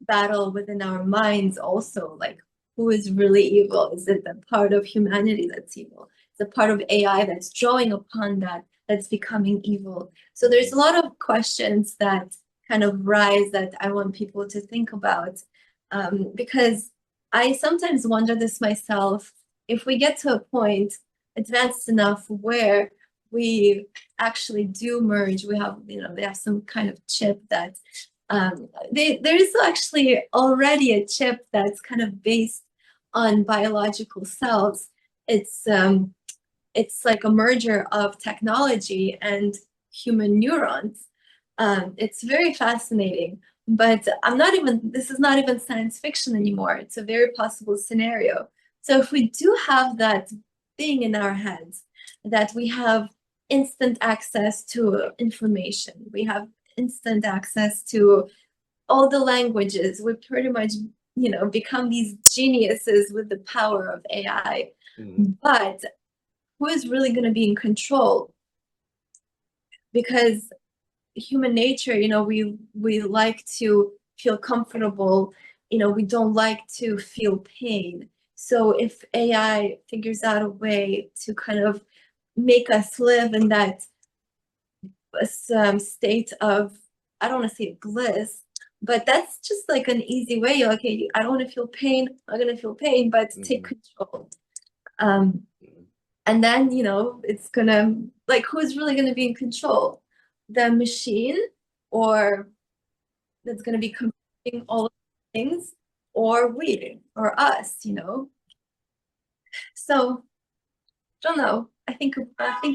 battle within our minds also, like who is really evil? Is it the part of humanity that's evil? Is it part of AI that's drawing upon that, that's becoming evil? So there's a lot of questions that kind of rise that I want people to think about, because I sometimes wonder this myself. If we get to a point advanced enough where we actually do merge, we have, they have some kind of chip that there is actually already a chip that's kind of based on biological cells. It's like a merger of technology and human neurons. It's very fascinating, but this is not even science fiction anymore. It's a very possible scenario. So if we do have that thing in our heads, that we have instant access to information, we have instant access to all the languages, we pretty much, become these geniuses with the power of AI. Mhm. But who is really going to be in control? Because human nature, we like to feel comfortable, we don't like to feel pain. So if AI figures out a way to kind of make us live in that state of, I don't want to say bliss, but that's just like an easy way. Okay, I don't want to feel pain, I'm going to feel pain, but take Mhm. control. Um, and then, it's gonna, like, who's really gonna be in control? The machine, or that's gonna be computing all of the things, or we, or us? So, don't know. I think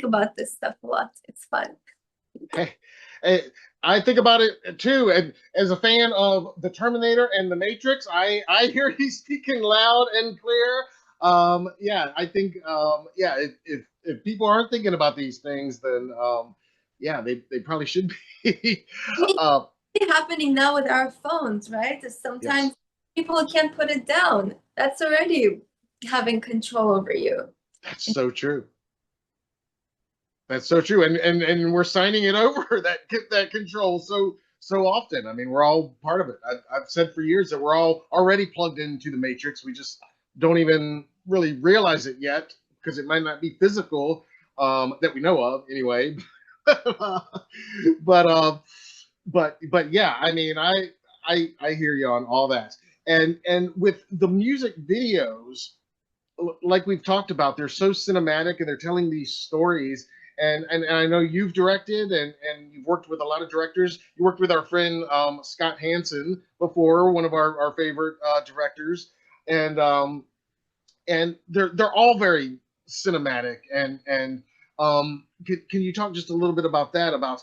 about this stuff a lot. It's fun. Hey, eh, I think about it too, and as a fan of the Terminator and the Matrix, I hear you speaking loud and clear. Yeah, I think yeah, if people aren't thinking about these things, then yeah, they probably should be. I mean, uh, it's happening now with our phones, right? Sometimes yes, people can't put it down. That's already having control over you. that's so true. That's so true, and we're signing it over that control so often. I mean, we're all part of it. I've said for years that we're all already plugged into the matrix. We just don't even really realize it yet because it might not be physical that we know of anyway. but but yeah, I mean, I hear you on all that, and with the music videos, like we've talked about, they're so cinematic and they're telling these stories. And I know you've directed and you've worked with a lot of directors. You worked with our friend Scott Hansen before, one of our favorite directors, and they're all very cinematic. And can you talk just a little bit about that? About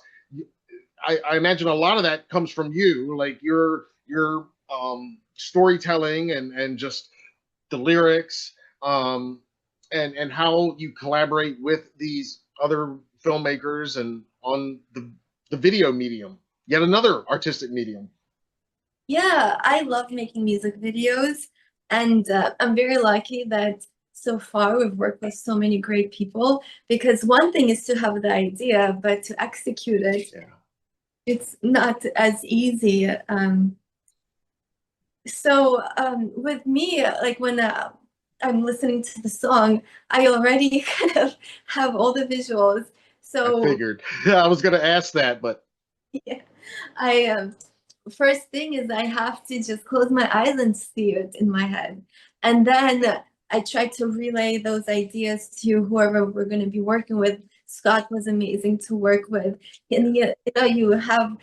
I imagine a lot of that comes from you, like your storytelling and just the lyrics, um, and how you collaborate with these other filmmakers and on the video medium, yet another artistic medium. Yeah, I love making music videos, and I'm very lucky that so far we've worked with so many great people, because one thing is to have the idea, but to execute it, Yeah. it's not as easy. So with me, like when I'm listening to the song, I already kind of have all the visuals. I So figured. I was going to ask that, but yeah, I first thing is I have to just close my eyes and see it in my head. And then I try to relay those ideas to whoever we're going to be working with. Scott was amazing to work with. And you have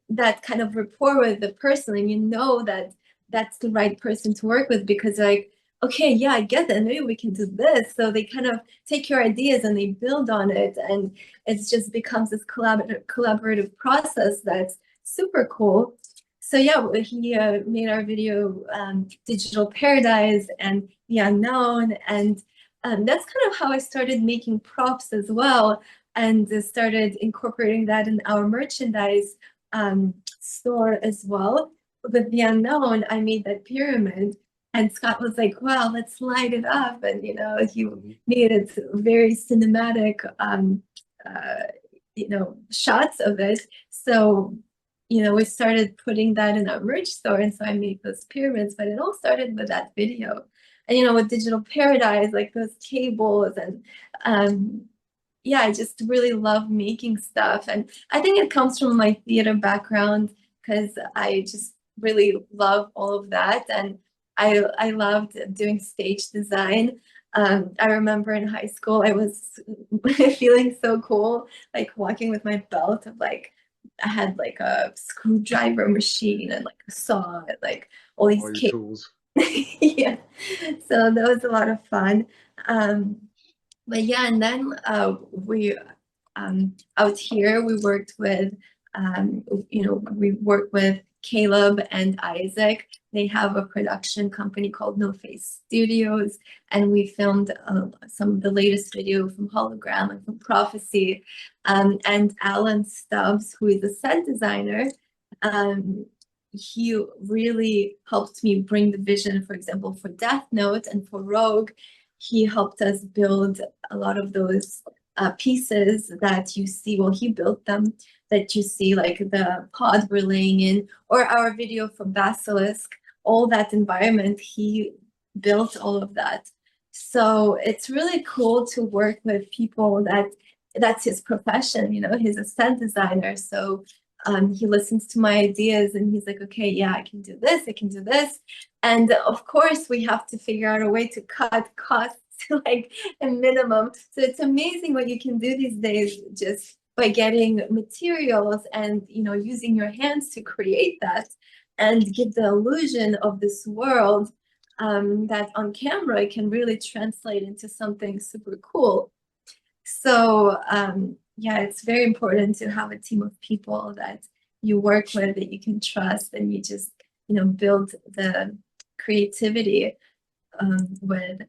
that kind of rapport with the person, and you know that that's the right person to work with, because like, okay, yeah, I get that. Maybe we can do this. So they kind of take your ideas and they build on it. And it just becomes this collaborative process that's super cool. So yeah, he made our video Digital Paradise and The Unknown, and that's kind of how I started making props as well, and started incorporating that in our merchandise store as well. With The Unknown, I made that pyramid, and Scott was like, "Wow, let's light it up," and he Mhm. made it very cinematic, uh, shots of it. So we started putting that in our merch store, and so I made those pyramids, but it all started with that video. And with Digital Paradise, like those cables and yeah, I just really love making stuff. And I think it comes from my theater background because I just really love all of that. And I loved doing stage design. I remember in high school, I was feeling so cool, like walking with my belt of like, I had like a screwdriver machine and like a saw and like all these All your cables. tools. Yeah. So that was a lot of fun. Um, but yeah, and then we out here we work with Caleb and Isaac. They have a production company called No Face Studios, and we filmed some of the latest video from Hologram and from Prophecy. And Alan Stubbs, who is a set designer, he really helped me bring the vision, for example, for Death Note and for Rogue. He helped us build a lot of those pieces that you see. Well, he built them that you see, like the pod we're laying in, or our video for Basilisk. All that environment, he built all of that. So it's really cool to work with people that's his profession. He's a set designer, so he listens to my ideas and he's like, okay, yeah, I can do this, I can do this. And of course, we have to figure out a way to cut costs to like a minimum. So it's amazing what you can do these days just by getting materials and using your hands to create that and give the illusion of this world that on camera can really translate into something super cool. So yeah, it's very important to have a team of people that you work with, that you can trust, and you just build the creativity with.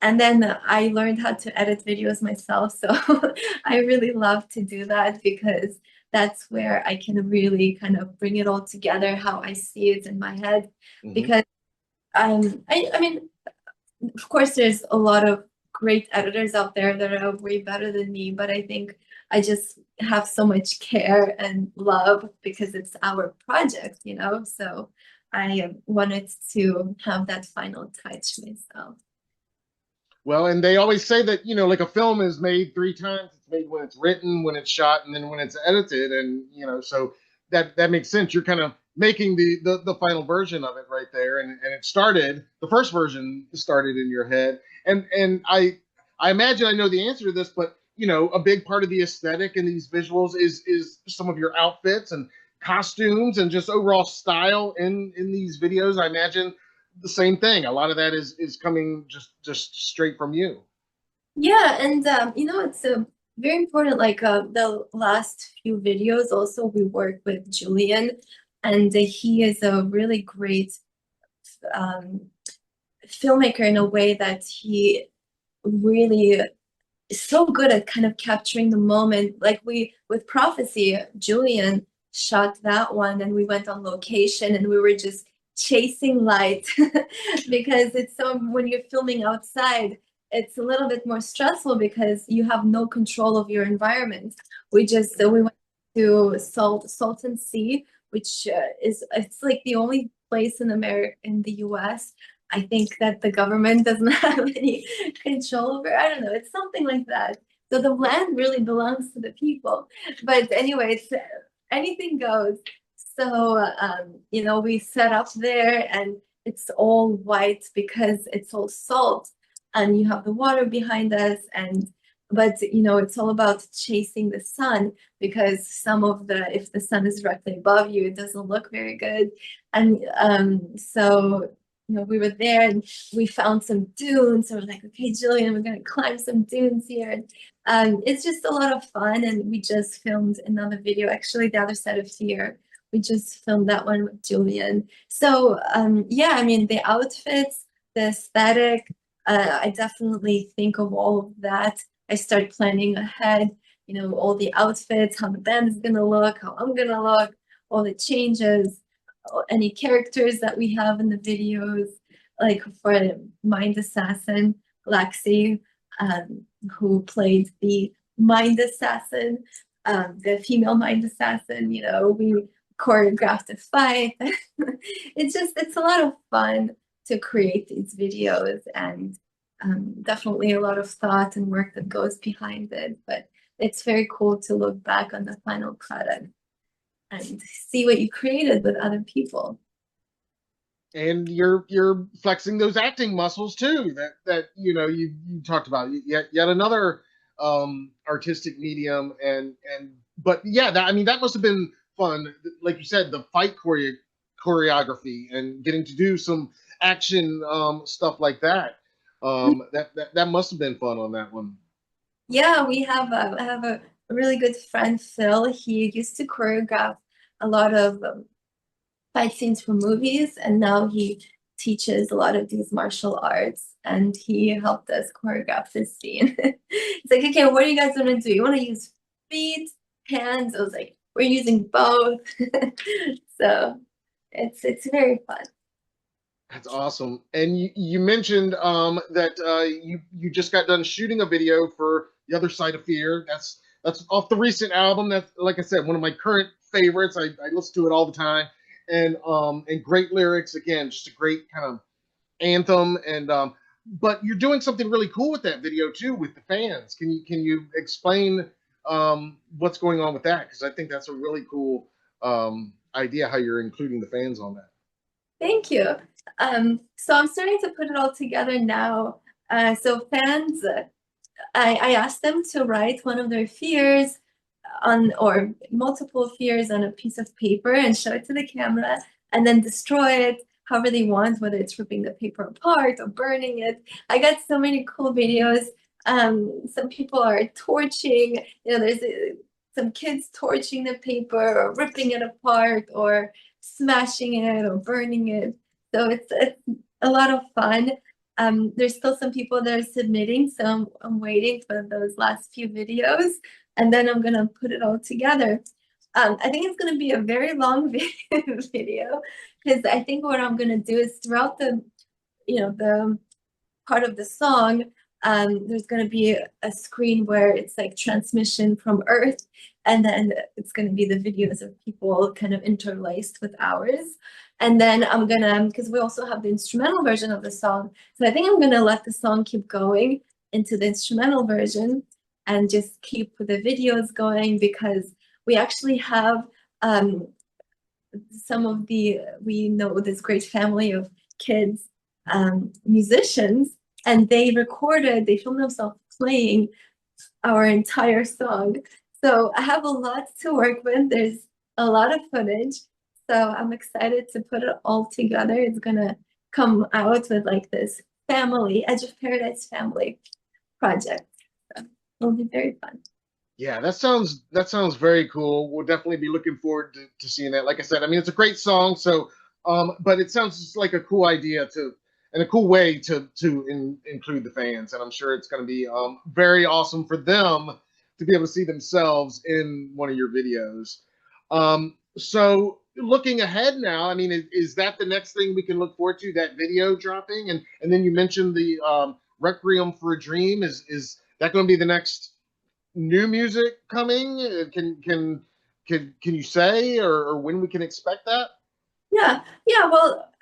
And then I learned how to edit videos myself, so I really love to do that because that's where I can really kind of bring it all together how I see it in my head. Hmm. Because I mean, of course, there's a lot of great editors out there that are way better than me, but I think I just have so much care and love because it's our project. So I wanted to have that final touch myself. Well, and they always say that, like a film is made three times. It's made when it's written, when it's shot, and then when it's edited. And, so that makes sense. You're kind of making the final version of it right there. And it started, the first version started in your head. And I imagine I know the answer to this, but a big part of the aesthetic in these visuals is some of your outfits and costumes and just overall style in these videos. I imagine the same thing. A lot of that is coming just straight from you. Yeah, and it's very important. Like the last few videos, also we work with Julian, and he is a really great um, filmmaker in a way that he really is so good at kind of capturing the moment. Like we with Prophecy, Julian shot that one, and we went on location, and we were just chasing light because it's so when you're filming outside it's a little bit more stressful because you have no control of your environment. We went to Salton Sea, which it's like the only place in America in the US I think that the government doesn't have any control over. I don't know. It's something like that. So the land really belongs to the people. But anyways, anything goes. So we set up there and it's all white because it's all salt and you have the water behind us and but it's all about chasing the sun because if the sun is directly above you it doesn't look very good. And so we were there and we found some dunes. So we're like, okay, Jillian, we're gonna climb some dunes here. And it's just a lot of fun. And we just filmed another video, actually the other side of here. We just filmed that one with Julian. So yeah, I mean the outfits, the aesthetic, I definitely think of all of that. I start planning ahead, you know, all the outfits, how the band is gonna look, how I'm gonna look, all the changes, any characters that we have in the videos, like for Mind Assassin, Lexi, who played the Mind Assassin, the female Mind Assassin, you know, we choreographed a fight. It's a lot of fun to create these videos, and definitely a lot of thought and work that goes behind it. But it's very cool to look back on the final product and see what you created with other people. And you're flexing those acting muscles too. That you know you talked about yet another artistic medium, and but yeah, that I mean that must have been fun. Like you said, the fight choreography and getting to do some action stuff like that. That must have been fun on that one. Yeah, we have I have a really good friend, Phil. He used to choreograph a lot of fight scenes from movies, and now he teaches a lot of these martial arts, and he helped us choreograph this scene. It's like, okay, what do you guys want to do? You want to use feet, hands? I was like, we're using both. So it's very fun. That's awesome. And you mentioned that you just got done shooting a video for The Other Side of Fear. That's off the recent album. That's like I said, one of my current favorites. I listen to it all the time. And great lyrics. Again, just a great kind of anthem. And but you're doing something really cool with that video too, with the fans. Can you explain what's going on with that? Because I think that's a really cool idea how you're including the fans on that. Thank you. So I'm starting to put it all together now. So fans, I asked them to write one of their fears on or multiple fears on a piece of paper and show it to the camera and then destroy it however they want, whether it's ripping the paper apart or burning it. I got so many cool videos. Some people are torching, you know, there's some kids torching the paper or ripping it apart or smashing it or burning it. So it's a lot of fun. There's still some people that are submitting, so I'm waiting for those last few videos, and then I'm gonna put it all together. I think it's gonna be a very long video because I think what I'm gonna do is throughout the part of the song, there's going to be a screen where it's like transmission from Earth, and then it's going to be the videos of people kind of interlaced with ours. And then I'm gonna, because we also have the instrumental version of the song, so I think I'm gonna let the song keep going into the instrumental version and just keep the videos going because we actually have some of we know this great family of kids, musicians, and they filmed themselves playing our entire song. So I have a lot to work with. There's a lot of footage. So I'm excited to put it all together. It's gonna come out with like this family, Edge of Paradise family project. So it'll be very fun. Yeah, that sounds very cool. We'll definitely be looking forward to seeing that. Like I said, I mean it's a great song, so but it sounds just like a cool idea to and a cool way to include the fans, and I'm sure it's going to be very awesome for them to be able to see themselves in one of your videos. So looking ahead now, I mean, is that the next thing we can look forward to? That video dropping, and then you mentioned the Requiem for a Dream. Is that going to be the next new music coming? Can you say or when we can expect that? Yeah. Well,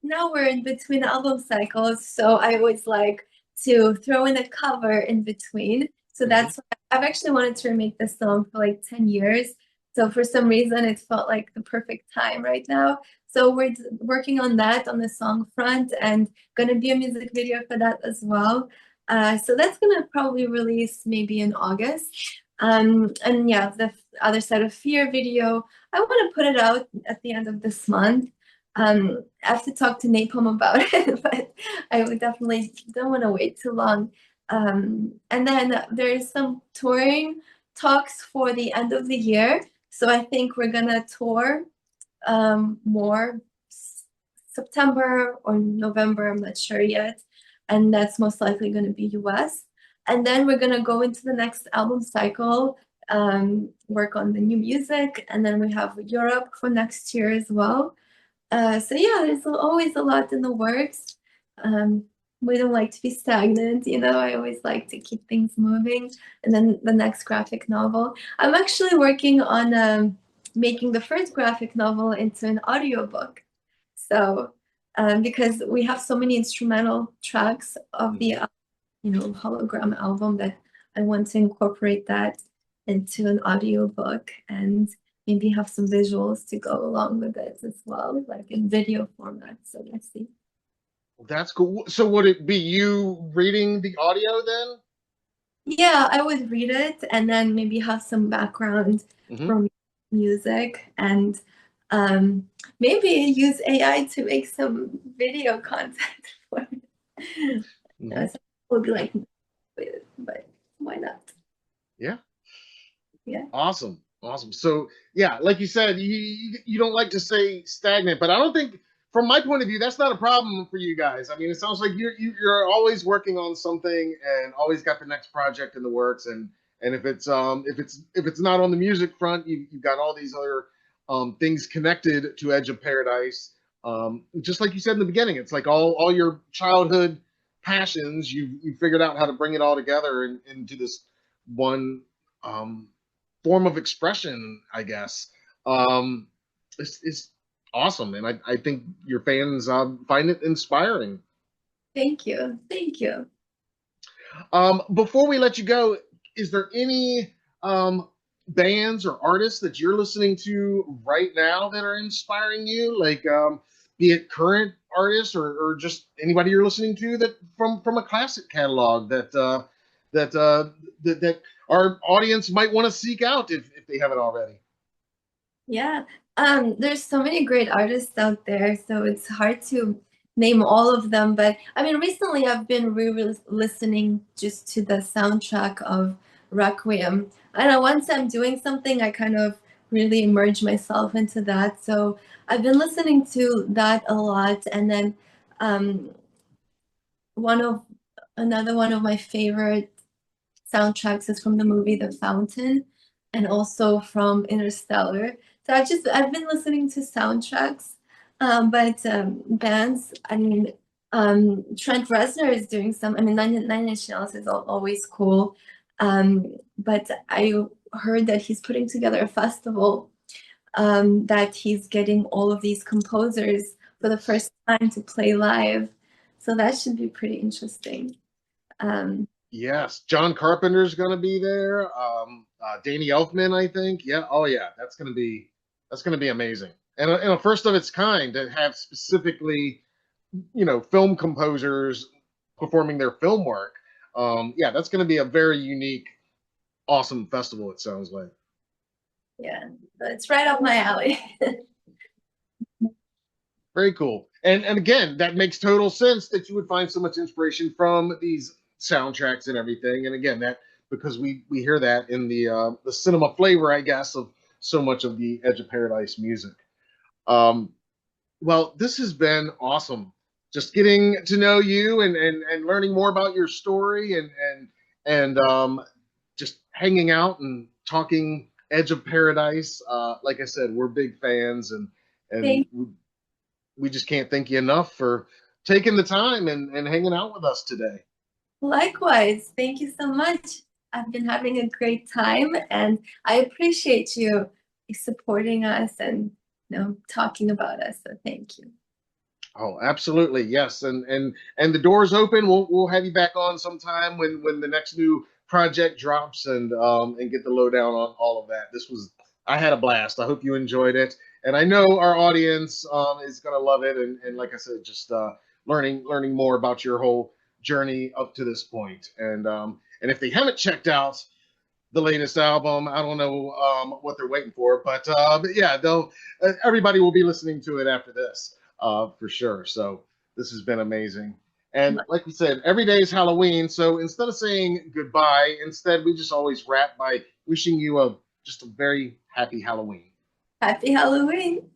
now we're in between album cycles, so I always like to throw in a cover in between. So Mm-hmm. that's why I've actually wanted to remake this song for like 10 years. So for some reason, it felt like the perfect time right now. So we're working on that on the song front and gonna be a music video for that as well. So that's gonna probably release maybe in August. And yeah, the other side of fear video, I want to put it out at the end of this month. I have to talk to Napalm about it, but I would definitely don't want to wait too long. And then there's some touring talks for the end of the year. So I think we're gonna tour more September or November, I'm not sure yet. And that's most likely going to be US. And then we're going to go into the next album cycle, work on the new music. And then we have Europe for next year as well. So yeah, there's always a lot in the works. Um, we don't like to be stagnant, you know. I always like to keep things moving. And then the next graphic novel. I'm actually working on making the first graphic novel into an audiobook. So because we have so many instrumental tracks of the hologram album that I want to incorporate that into an audiobook and maybe have some visuals to go along with it as well, like in video format. So let's see. That's cool. So would it be you reading the audio then? Yeah, I would read it and then maybe have some background Hmm. from music and maybe use AI to make some video content for it. Hmm. No, some people would be like, but why not? Yeah. Yeah. Awesome. Awesome. So yeah, like you said, you don't like to say stagnant, but I don't think from my point of view, that's not a problem for you guys. I mean, it sounds like you're always working on something and always got the next project in the works. And if it's not on the music front, you've got all these other things connected to Edge of Paradise. Just like you said in the beginning, it's like all your childhood passions, you figured out how to bring it all together into this one um, form of expression, I guess. Um, it's awesome, and I think your fans find it inspiring. Thank you. Thank you. Before we let you go, is there any bands or artists that you're listening to right now that are inspiring you? Like, be it current artists or just anybody you're listening to that from a classic catalog that our audience might want to seek out if they haven't already. Yeah. There's so many great artists out there, so it's hard to name all of them. But I mean, recently I've been re-listening just to the soundtrack of Requiem. I know once I'm doing something, I kind of really immerse myself into that. So I've been listening to that a lot. And then um, one of another one of my favorite soundtracks is from the movie The Fountain and also from Interstellar. So I've been listening to soundtracks, but bands. I mean, Trent Reznor is doing some. I mean, Nine Inch Nails is always cool, but I heard that he's putting together a festival that he's getting all of these composers for the first time to play live. So that should be pretty interesting. Um, Yes, John Carpenter's going to be there. Danny Elfman, I think. Yeah. Oh, yeah. That's going to be amazing. And a first of its kind to have specifically, film composers performing their film work. Yeah, that's going to be a very unique, awesome festival. It sounds like. yeah, it's right up my alley. Very cool. And again, that makes total sense that you would find so much inspiration from these soundtracks and everything. And again, that because we hear that in the cinema flavor, I guess, of so much of the Edge of Paradise music. Um, well, this has been awesome. Just getting to know you and learning more about your story and just hanging out and talking Edge of Paradise. Like I said, we're big fans and Thank we just can't thank you enough for taking the time and hanging out with us today. Likewise. Thank you so much. I've been having a great time and I appreciate you supporting us and talking about us. So thank you. Oh, absolutely, yes, and the door's open. We'll have you back on sometime when the next new project drops and get the lowdown on all of that. I had a blast. I hope you enjoyed it, and I know our audience is gonna love it. And like I said, just learning more about your whole journey up to this point. And if they haven't checked out the latest album, I don't know what they're waiting for, but yeah, they'll everybody will be listening to it after this for sure. So this has been amazing. And like we said, every day is Halloween. So instead of saying goodbye, instead we just always wrap by wishing you just a very happy Halloween. Happy Halloween.